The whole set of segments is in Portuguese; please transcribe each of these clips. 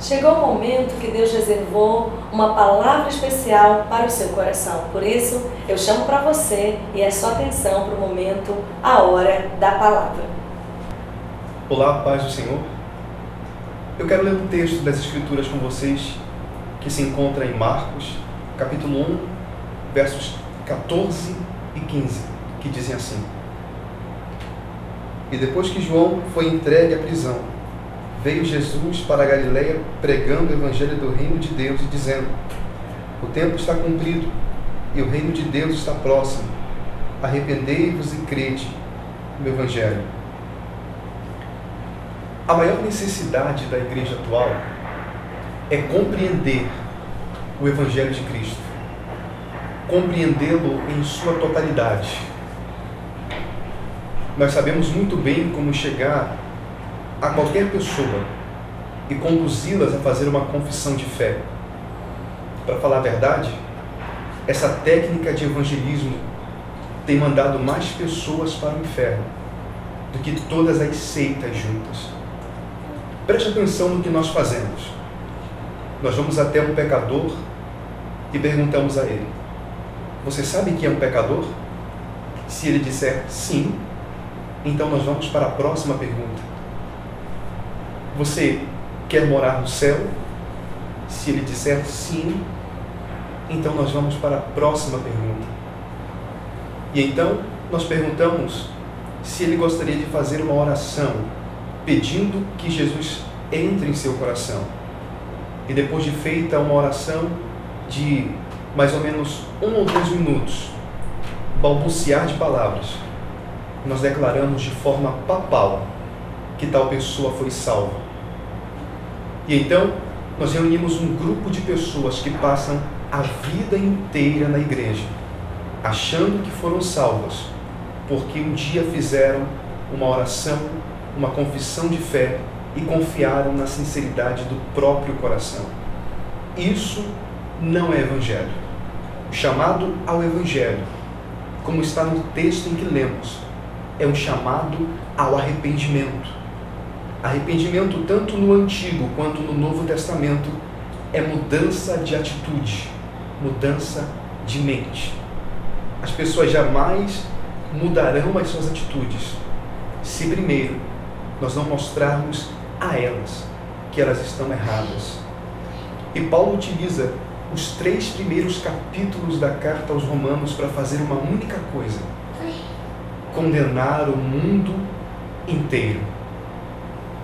Chegou o momento que Deus reservou uma palavra especial para o seu coração. Por isso, eu chamo para você e a sua atenção para o momento, a hora da palavra. Olá, paz do Senhor. Eu quero ler um texto das Escrituras com vocês que se encontra em Marcos, capítulo 1, versos 14 e 15, que dizem assim: E depois que João foi entregue à prisão, veio Jesus para a Galileia pregando o evangelho do reino de Deus e dizendo: O tempo está cumprido e o reino de Deus está próximo. Arrependei-vos e crede no evangelho. A maior necessidade da igreja atual é compreender o evangelho de Cristo, compreendê-lo em sua totalidade. Nós sabemos muito bem como chegar a qualquer pessoa e conduzi-las a fazer uma confissão de fé. Para falar a verdade, essa técnica de evangelismo tem mandado mais pessoas para o inferno do que todas as seitas juntas. Preste atenção no que nós fazemos. Nós vamos até um pecador e perguntamos a ele: Você sabe que é um pecador? Se ele disser sim, então nós vamos para a próxima pergunta. Você quer morar no céu? Se ele disser sim, então nós vamos para a próxima pergunta. E então nós perguntamos se ele gostaria de fazer uma oração pedindo que Jesus entre em seu coração. E depois de feita uma oração de mais ou menos 1 ou 2 minutos, balbuciar de palavras, nós declaramos de forma papal que tal pessoa foi salva. E então nós reunimos um grupo de pessoas que passam a vida inteira na igreja, achando que foram salvas, porque um dia fizeram uma oração, uma confissão de fé e confiaram na sinceridade do próprio coração. Isso não é evangelho. O chamado ao evangelho, como está no texto em que lemos, é um chamado ao arrependimento. Arrependimento, tanto no Antigo quanto no Novo Testamento, é mudança de atitude, mudança de mente. As pessoas jamais mudarão as suas atitudes se primeiro nós não mostrarmos a elas que elas estão erradas. E Paulo utiliza os 3 primeiros capítulos da carta aos Romanos para fazer uma única coisa: condenar o mundo inteiro.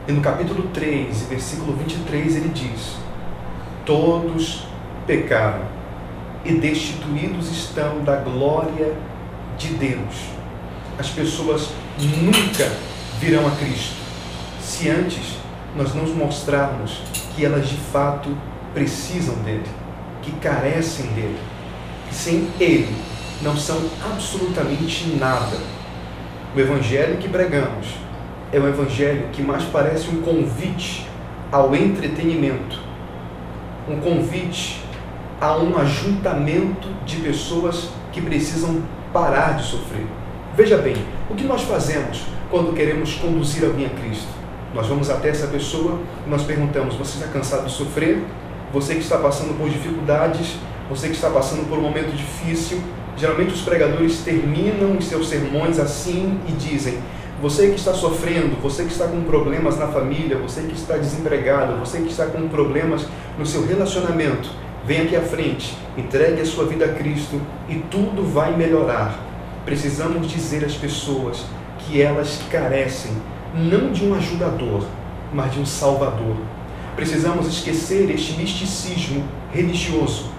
E no capítulo 3, versículo 23, ele diz: Todos pecaram e destituídos estão da glória de Deus. As pessoas nunca virão a Cristo se antes nós não mostrarmos que elas de fato precisam dele, que carecem dele, que sem ele não são absolutamente nada. O evangelho que pregamos é um evangelho que mais parece um convite ao entretenimento, um convite a um ajuntamento de pessoas que precisam parar de sofrer. Veja bem, o que nós fazemos quando queremos conduzir alguém a Cristo? Nós vamos até essa pessoa e nós perguntamos: Você está cansado de sofrer? Você que está passando por dificuldades? Você que está passando por um momento difícil? Geralmente os pregadores terminam os seus sermões assim e dizem: Você que está sofrendo, você que está com problemas na família, você que está desempregado, você que está com problemas no seu relacionamento, vem aqui à frente, entregue a sua vida a Cristo e tudo vai melhorar. Precisamos dizer às pessoas que elas carecem não de um ajudador, mas de um salvador. Precisamos esquecer este misticismo religioso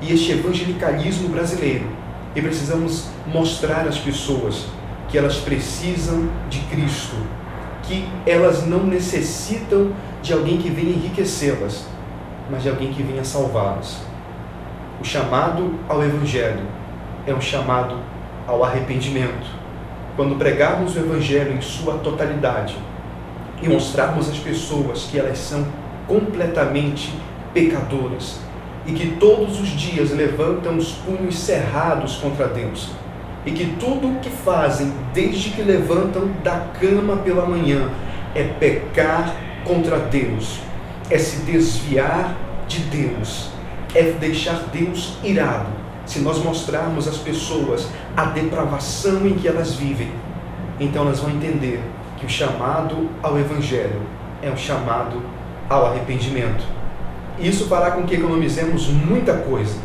e este evangelicalismo brasileiro e precisamos mostrar às pessoas que elas precisam de Cristo, que elas não necessitam de alguém que venha enriquecê-las, mas de alguém que venha salvá-las. O chamado ao evangelho é um chamado ao arrependimento. Quando pregarmos o evangelho em sua totalidade e mostrarmos às pessoas que elas são completamente pecadoras e que todos os dias levantam os punhos cerrados contra Deus e que tudo o que fazem desde que levantam da cama pela manhã é pecar contra Deus, é se desviar de Deus, é deixar Deus irado. Se nós mostrarmos às pessoas a depravação em que elas vivem, então elas vão entender que o chamado ao Evangelho é um chamado ao arrependimento. Isso fará com que economizemos muita coisa.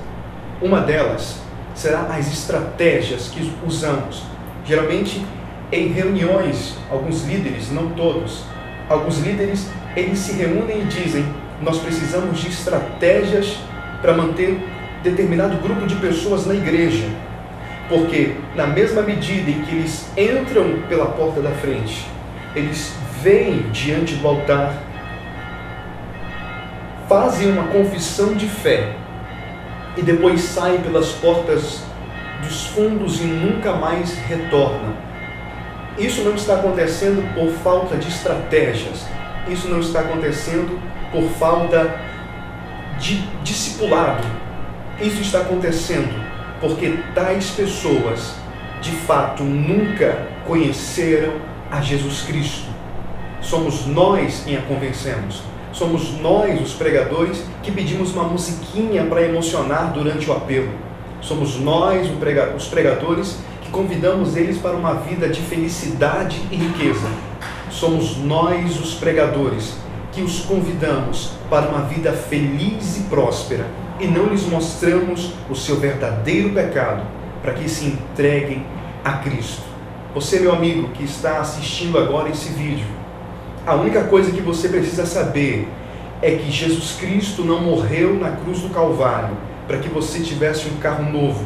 Uma delas será as estratégias que usamos. Geralmente, em reuniões, alguns líderes, não todos, alguns líderes, eles se reúnem e dizem: nós precisamos de estratégias para manter determinado grupo de pessoas na igreja. Porque na mesma medida em que eles entram pela porta da frente, eles vêm diante do altar, fazem uma confissão de fé e depois saem pelas portas dos fundos e nunca mais retornam. Isso não está acontecendo por falta de estratégias. Isso não está acontecendo por falta de discipulado. Isso está acontecendo porque tais pessoas, de fato, nunca conheceram a Jesus Cristo. Somos nós quem a convencemos. Somos nós, os pregadores, que pedimos uma musiquinha para emocionar durante o apelo. Somos nós, os pregadores, que convidamos eles para uma vida de felicidade e riqueza. Somos nós, os pregadores, que os convidamos para uma vida feliz e próspera e não lhes mostramos o seu verdadeiro pecado para que se entreguem a Cristo. Você, meu amigo, que está assistindo agora esse vídeo, a única coisa que você precisa saber é que Jesus Cristo não morreu na cruz do Calvário para que você tivesse um carro novo.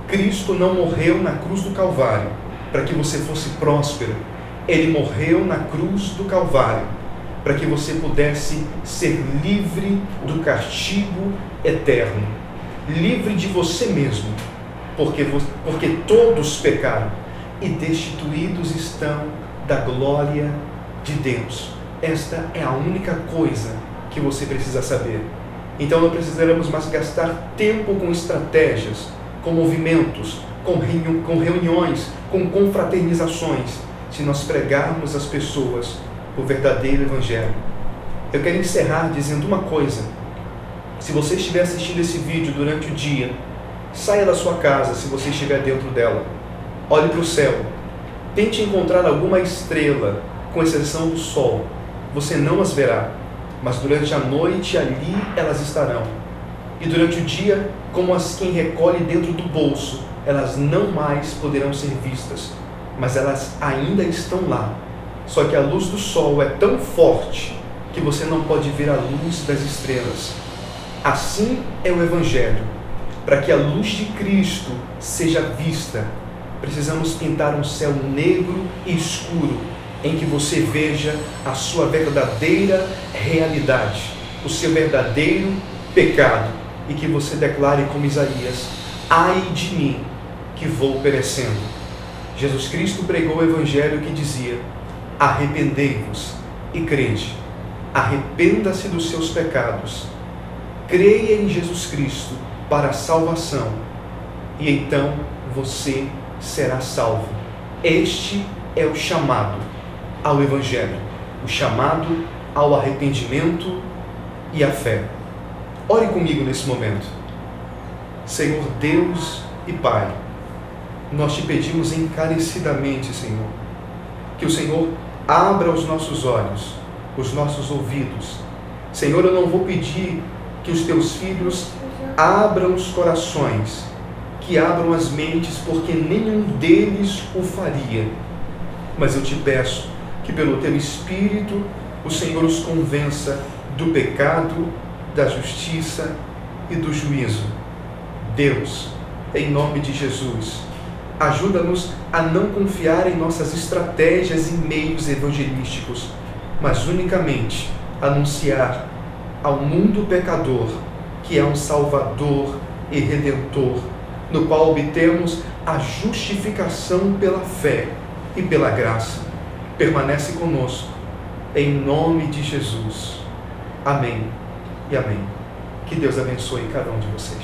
Cristo não morreu na cruz do Calvário para que você fosse próspero. Ele morreu na cruz do Calvário para que você pudesse ser livre do castigo eterno, livre de você mesmo, porque todos pecaram e destituídos estão da glória de Deus. Esta é a única coisa que você precisa saber. Então não precisaremos mais gastar tempo com estratégias, com movimentos, com reuniões, com confraternizações, se nós pregarmos às pessoas o verdadeiro Evangelho. Eu quero encerrar dizendo uma coisa. Se você estiver assistindo esse vídeo durante o dia, saia da sua casa se você estiver dentro dela. Olhe para o céu. Tente encontrar alguma estrela, com exceção do sol. Você não as verá, mas durante a noite ali elas estarão. E durante o dia, como as quem recolhe dentro do bolso, elas não mais poderão ser vistas, mas elas ainda estão lá. Só que a luz do sol é tão forte que você não pode ver a luz das estrelas. Assim é o Evangelho. Para que a luz de Cristo seja vista, precisamos pintar um céu negro e escuro, em que você veja a sua verdadeira realidade, o seu verdadeiro pecado, e que você declare como Isaías: ai de mim, que vou perecendo. Jesus Cristo pregou o Evangelho que dizia: arrependei-vos e crede. Arrependa-se dos seus pecados, creia em Jesus Cristo para a salvação, e então você será salvo. Este é o chamado ao Evangelho, o chamado ao arrependimento e à fé. Ore comigo nesse momento. Senhor Deus e Pai, nós te pedimos encarecidamente, Senhor, que o Senhor abra os nossos olhos, os nossos ouvidos. Senhor, eu não vou pedir que os teus filhos abram os corações, que abram as mentes, porque nenhum deles o faria. Mas eu te peço que pelo teu Espírito o Senhor os convença do pecado, da justiça e do juízo. Deus, em nome de Jesus, ajuda-nos a não confiar em nossas estratégias e meios evangelísticos, mas unicamente anunciar ao mundo pecador que é um Salvador e Redentor, no qual obtemos a justificação pela fé e pela graça. Permanece conosco, em nome de Jesus. Amém e amém. Que Deus abençoe cada um de vocês.